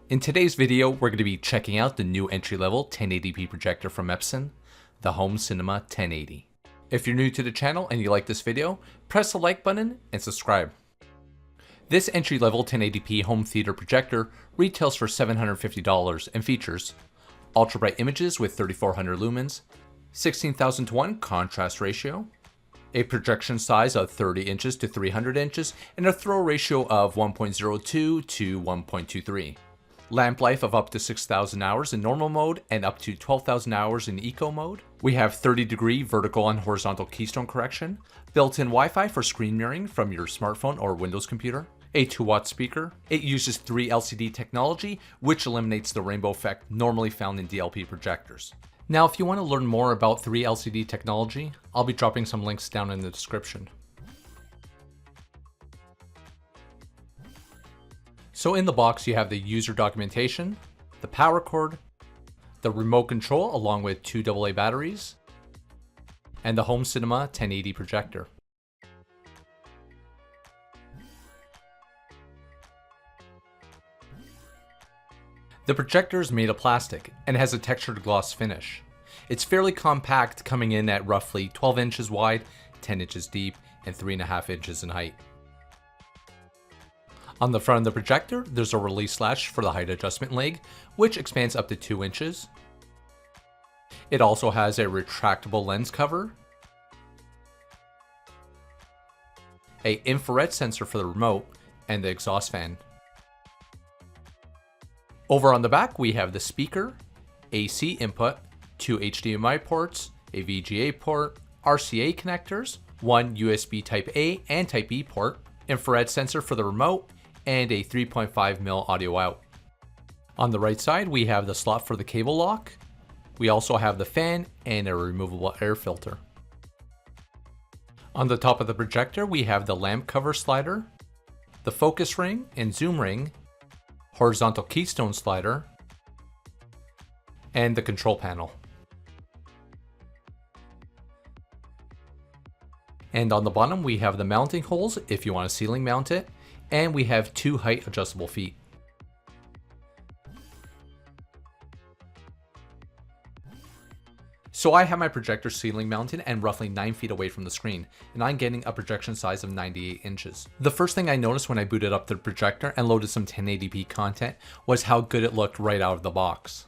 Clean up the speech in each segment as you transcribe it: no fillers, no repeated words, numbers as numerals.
In today's video, we're going to be checking out the new entry-level 1080p projector from Epson, the Home Cinema 1080. If you're new to the channel and you like this video, press the like button and subscribe. This entry-level 1080p home theater projector retails for $750 and features ultra bright images with 3400 lumens, 16,000:1 contrast ratio, a projection size of 30 inches to 300 inches, and a throw ratio of 1.02 to 1.23. Lamp life of up to 6,000 hours in normal mode and up to 12,000 hours in eco mode. We have 30-degree vertical and horizontal keystone correction, built-in Wi-Fi for screen mirroring from your smartphone or Windows computer, a 2-watt speaker. It uses 3 LCD technology, which eliminates the rainbow effect normally found in DLP projectors. Now, if you want to learn more about 3 LCD technology, I'll be dropping some links down in the description. So in the box, you have the user documentation, the power cord, the remote control along with 2 AA batteries, and the Home Cinema 1080 projector. The projector is made of plastic and has a textured gloss finish. It's fairly compact, coming in at roughly 12 inches wide, 10 inches deep, and 3.5 inches in height. On the front of the projector, there's a release latch for the height adjustment leg, which expands up to 2 inches. It also has a retractable lens cover, an infrared sensor for the remote, and the exhaust fan. Over on the back, we have the speaker, AC input, 2 HDMI ports, a VGA port, RCA connectors, 1 USB Type A and Type B port, infrared sensor for the remote, and a 3.5mm audio out. On the right side, we have the slot for the cable lock. We also have the fan and a removable air filter. On the top of the projector, we have the lamp cover slider, the focus ring and zoom ring, horizontal keystone slider, and the control panel. And on the bottom, we have the mounting holes if you want to ceiling mount it, and we have 2 height adjustable feet. So I have my projector ceiling mounted and roughly 9 feet away from the screen, and I'm getting a projection size of 98 inches. The first thing I noticed when I booted up the projector and loaded some 1080p content was how good it looked right out of the box.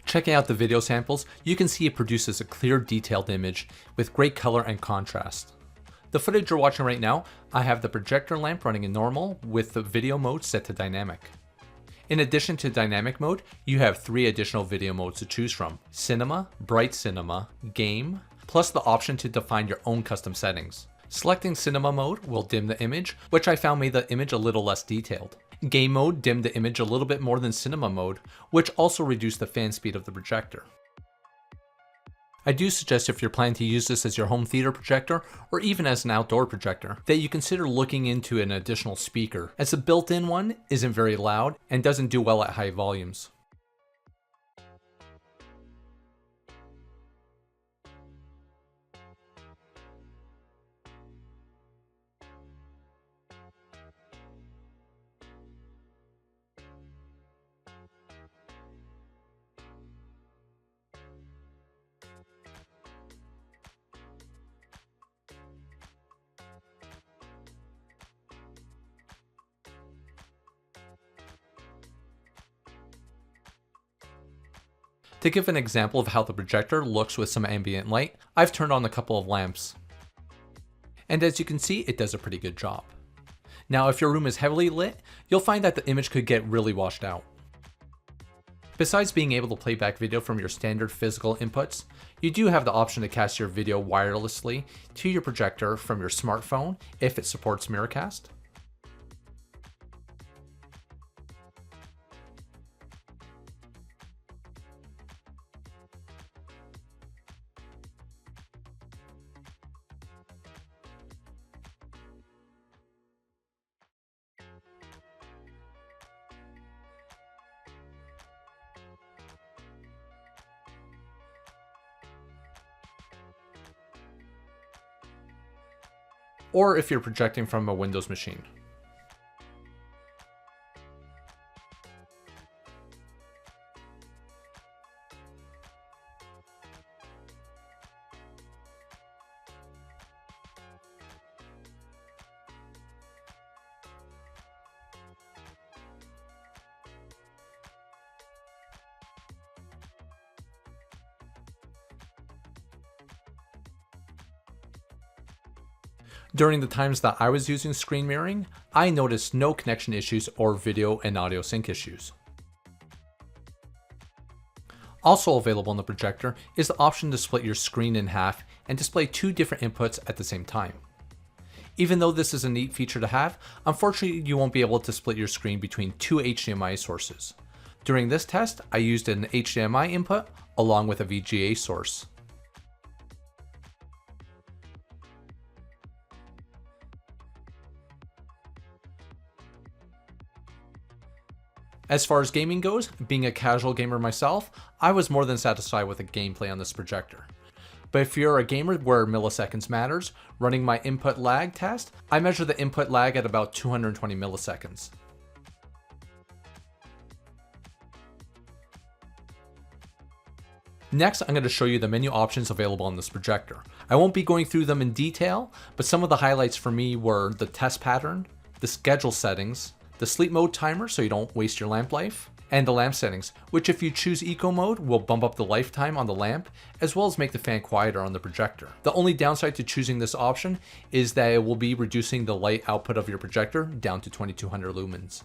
Checking out the video samples, you can see it produces a clear, detailed image with great color and contrast. The footage you're watching right now, I have the projector lamp running in normal with the video mode set to dynamic. In addition to dynamic mode, you have 3 additional video modes to choose from: cinema, bright cinema, game, plus the option to define your own custom settings. Selecting cinema mode will dim the image, which I found made the image a little less detailed. Game mode dimmed the image a little bit more than cinema mode, which also reduced the fan speed of the projector. I do suggest, if you're planning to use this as your home theater projector or even as an outdoor projector, that you consider looking into an additional speaker, as the built-in one isn't very loud and doesn't do well at high volumes. To give an example of how the projector looks with some ambient light, I've turned on a couple of lamps. And as you can see, it does a pretty good job. Now, if your room is heavily lit, you'll find that the image could get really washed out. Besides being able to play back video from your standard physical inputs, you do have the option to cast your video wirelessly to your projector from your smartphone if it supports Miracast. Or if you're projecting from a Windows machine. During the times that I was using screen mirroring, I noticed no connection issues or video and audio sync issues. Also available in the projector is the option to split your screen in half and display two different inputs at the same time. Even though this is a neat feature to have, unfortunately you won't be able to split your screen between two HDMI sources. During this test, I used an HDMI input along with a VGA source. As far as gaming goes, being a casual gamer myself, I was more than satisfied with the gameplay on this projector. But if you're a gamer where milliseconds matters, running my input lag test, I measure the input lag at about 220 milliseconds. Next, I'm going to show you the menu options available on this projector. I won't be going through them in detail, but some of the highlights for me were the test pattern, the schedule settings, the sleep mode timer so you don't waste your lamp life, and the lamp settings, which if you choose eco mode will bump up the lifetime on the lamp, as well as make the fan quieter on the projector. The only downside to choosing this option is that it will be reducing the light output of your projector down to 2200 lumens.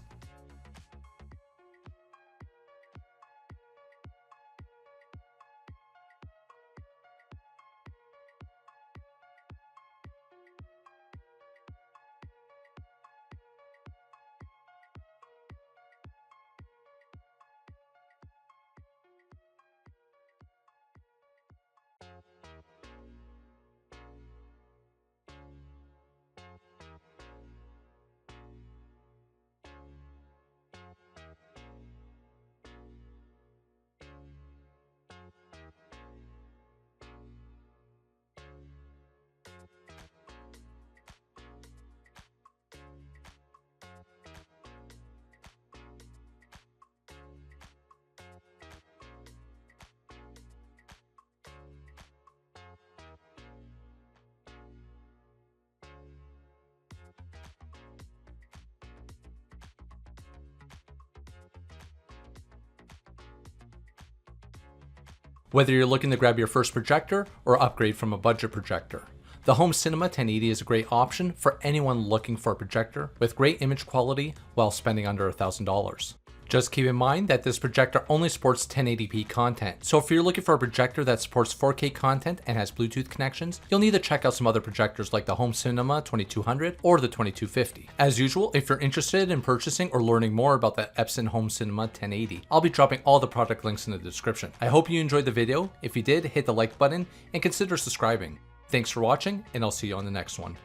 Whether you're looking to grab your first projector or upgrade from a budget projector, the Home Cinema 1080 is a great option for anyone looking for a projector with great image quality while spending under $1,000. Just keep in mind that this projector only supports 1080p content, so if you're looking for a projector that supports 4K content and has Bluetooth connections, you'll need to check out some other projectors like the Home Cinema 2200 or the 2250. As usual, if you're interested in purchasing or learning more about the Epson Home Cinema 1080, I'll be dropping all the product links in the description. I hope you enjoyed the video. If you did, hit the like button and consider subscribing. Thanks for watching, and I'll see you on the next one.